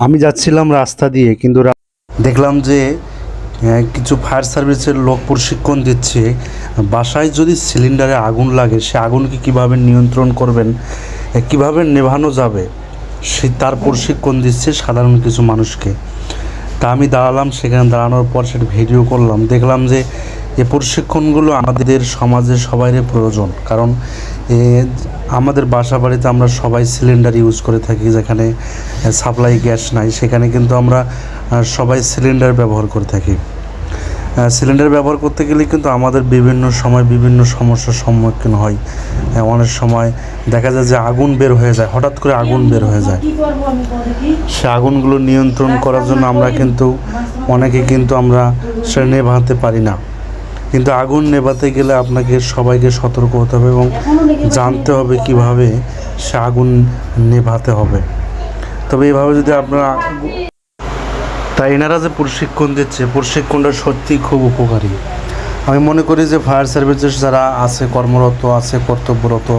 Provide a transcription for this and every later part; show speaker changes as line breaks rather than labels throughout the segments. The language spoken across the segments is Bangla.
আমি যাচ্ছিলাম রাস্তা দিয়ে, কিন্তু দেখলাম যে কিছু ফায়ার সার্ভিসের লোক প্রশিক্ষণ দিচ্ছে বাসায় যদি সিলিন্ডারে আগুন লাগে সে আগুনকে কিভাবে নিয়ন্ত্রণ করবেন, কিভাবে নেভানো যাবে, সে তার প্রশিক্ষণ দিচ্ছে সাধারণ কিছু মানুষকে। তা আমি দাঁড়ালাম, সেখানে দাঁড়ানোর পর সেটা ভিডিও করলাম। দেখলাম যে এই প্রশিক্ষণগুলো আমাদের সমাজে সবারই প্রয়োজন, কারণ আমাদের বাসা বাড়িতে আমরা সবাই সিলিন্ডার ইউজ করে থাকি। যেখানে সাপ্লাই গ্যাস নাই সেখানে কিন্তু আমরা সবাই সিলিন্ডার ব্যবহার করে থাকি। সিলিন্ডার ব্যবহার করতে গেলে কিন্তু আমাদের বিভিন্ন সময় বিভিন্ন সমস্যার সম্মুখীন হয়। অনেক সময় দেখা যায় যে আগুন বের হয়ে যায়, হঠাৎ করে আগুন বের হয়ে যায়। সে আগুনগুলো নিয়ন্ত্রণ করার জন্য আমরা কিন্তু আমরা সে নেভাতে পারি না। কিন্তু আগুন নেভাতে গেলে আপনাকে সবাইকে সতর্ক হতে হবে এবং জানতে হবে কিভাবে সে আগুন নেভাতে হবে। তবে এইভাবে যদি আপনারা, তাই এনারা যে প্রশিক্ষণ দিচ্ছে, প্রশিক্ষণটা সত্যিই খুব উপকারী। আমি মনে করি যে ফায়ার সার্ভিসেস যারা আছে, কর্মরত আছে, কর্তব্যরত,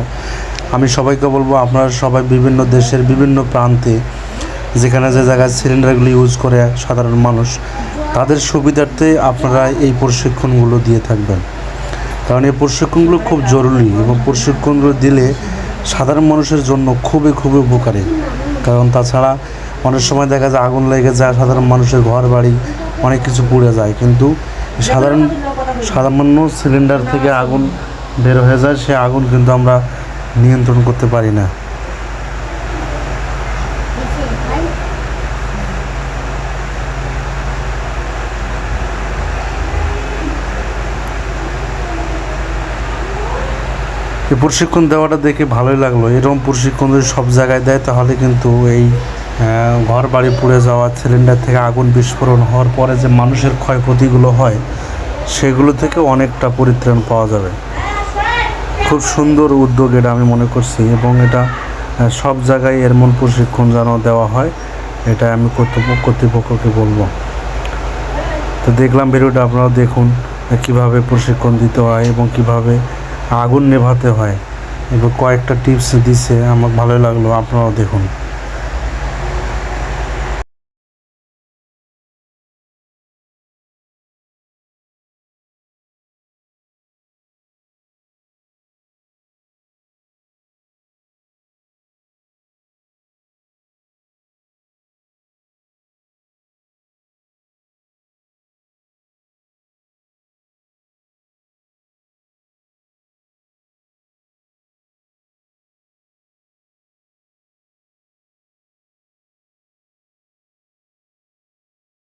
আমি সবাইকে বলবো আপনারা সবাই বিভিন্ন দেশের বিভিন্ন প্রান্তে যেখানে যে জায়গায় সিলিন্ডারগুলো ইউজ করে সাধারণ মানুষ, তাদের সুবিধার্থে আপনারা এই প্রশিক্ষণগুলো দিয়ে থাকবেন। কারণ এই প্রশিক্ষণগুলো খুব জরুরি এবং প্রশিক্ষণগুলো দিলে সাধারণ মানুষের জন্য খুবই খুবই উপকারী। কারণ তাছাড়া অনেক সময় দেখা যায় আগুন লেগে যায়, সাধারণ মানুষের ঘর বাড়ি অনেক কিছু পুড়ে যায়, কিন্তু সামান্য সিলিন্ডার থেকে আগুন বের হয়ে যায়, সে আগুন কিন্তু আমরা নিয়ন্ত্রণ করতে পারি না। এই প্রশিক্ষণ দেওয়াটা দেখে ভালোই লাগলো। এরকম প্রশিক্ষণ যদি সব জায়গায় দেয় তাহলে কিন্তু এই ঘর বাড়ি পুড়ে যাওয়া, সিলিন্ডার থেকে আগুন বিস্ফোরণ হওয়ার পরে যে মানুষের ক্ষয়ক্ষতিগুলো হয় সেগুলো থেকে অনেকটা পরিত্রাণ পাওয়া যাবে। খুব সুন্দর উদ্যোগ এটা আমি মনে করছি, এবং এটা সব জায়গায় এমন প্রশিক্ষণ যেন দেওয়া হয়, এটা আমি কর্তৃপক্ষকে বলবো। তো দেখলাম ভিডিওটা, আপনারাও দেখুন কিভাবে প্রশিক্ষণ দিতে হয় এবং কিভাবে আগুন নেভাতে হয়, এবং কয়েকটা টিপস দিছে, আমার ভালোই লাগলো, আপনারাও দেখুন।